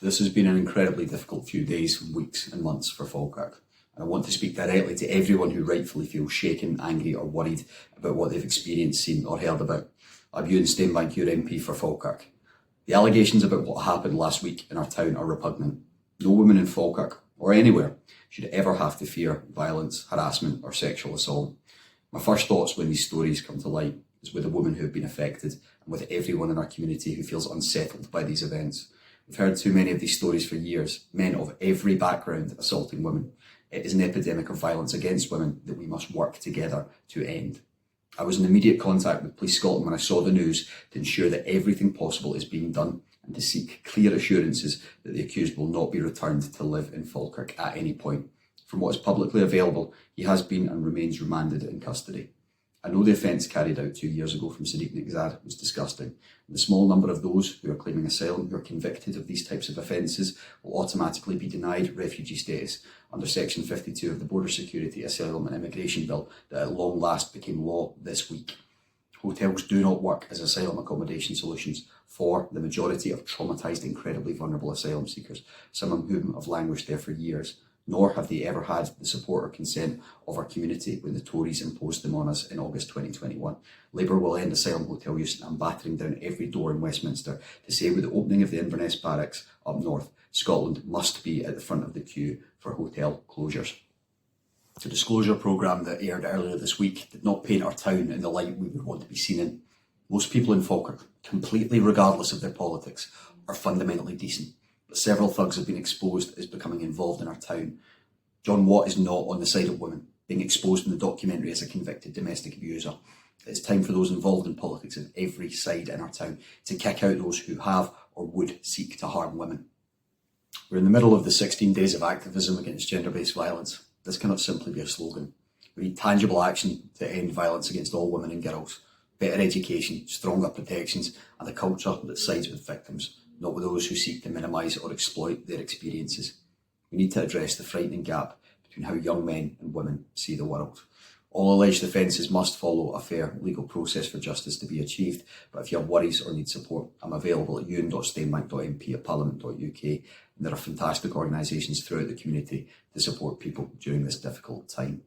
This has been an incredibly difficult few days, weeks and months for Falkirk, and I want to speak directly to everyone who rightfully feels shaken, angry or worried about what they've experienced, seen or heard about. I'm Euan Stainbank, your MP for Falkirk. The allegations about what happened last week in our town are repugnant. No woman in Falkirk, or anywhere, should ever have to fear violence, harassment or sexual assault. My first thoughts when these stories come to light is with the women who have been affected and with everyone in our community who feels unsettled by these events. We've heard too many of these stories for years, men of every background assaulting women. It is an epidemic of violence against women that we must work together to end. I was in immediate contact with Police Scotland when I saw the news to ensure that everything possible is being done and to seek clear assurances that the accused will not be returned to live in Falkirk at any point. From what is publicly available, he has been and remains remanded in custody. I know the offence carried out 2 years ago from Sadiq Niqzad was disgusting, and the small number of those who are claiming asylum who are convicted of these types of offences will automatically be denied refugee status under Section 52 of the Border Security, Asylum and Immigration Bill that at long last became law this week. Hotels do not work as asylum accommodation solutions for the majority of traumatised, incredibly vulnerable asylum seekers, some of whom have languished there for years, nor have they ever had the support or consent of our community when the Tories imposed them on us in August 2021. Labour will end asylum hotel use, and I'm battering down every door in Westminster to say with the opening of the Inverness barracks up north, Scotland must be at the front of the queue for hotel closures. The disclosure programme that aired earlier this week did not paint our town in the light we would want to be seen in. Most people in Falkirk, completely regardless of their politics, are fundamentally decent. But several thugs have been exposed as becoming involved in our town. John Watt is not on the side of women, being exposed in the documentary as a convicted domestic abuser. It's time for those involved in politics on every side in our town to kick out those who have or would seek to harm women. We're in the middle of the 16 Days of Activism against gender-based violence. This cannot simply be a slogan. We need tangible action to end violence against all women and girls, better education, stronger protections and a culture that sides with victims, not with those who seek to minimise or exploit their experiences. We need to address the frightening gap between how young men and women see the world. All alleged offences must follow a fair legal process for justice to be achieved, but if you have worries or need support, I'm available at euan.stainbank.mp@parliament.uk, and there are fantastic organisations throughout the community to support people during this difficult time.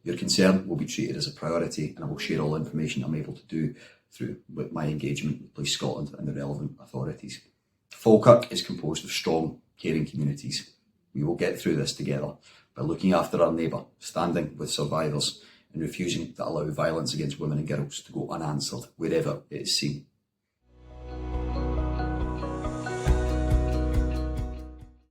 Your concern will be treated as a priority, and I will share all information I'm able to do through my engagement with Police Scotland and the relevant authorities. Falkirk is composed of strong, caring communities. We will get through this together by looking after our neighbour, standing with survivors and refusing to allow violence against women and girls to go unanswered wherever it is seen.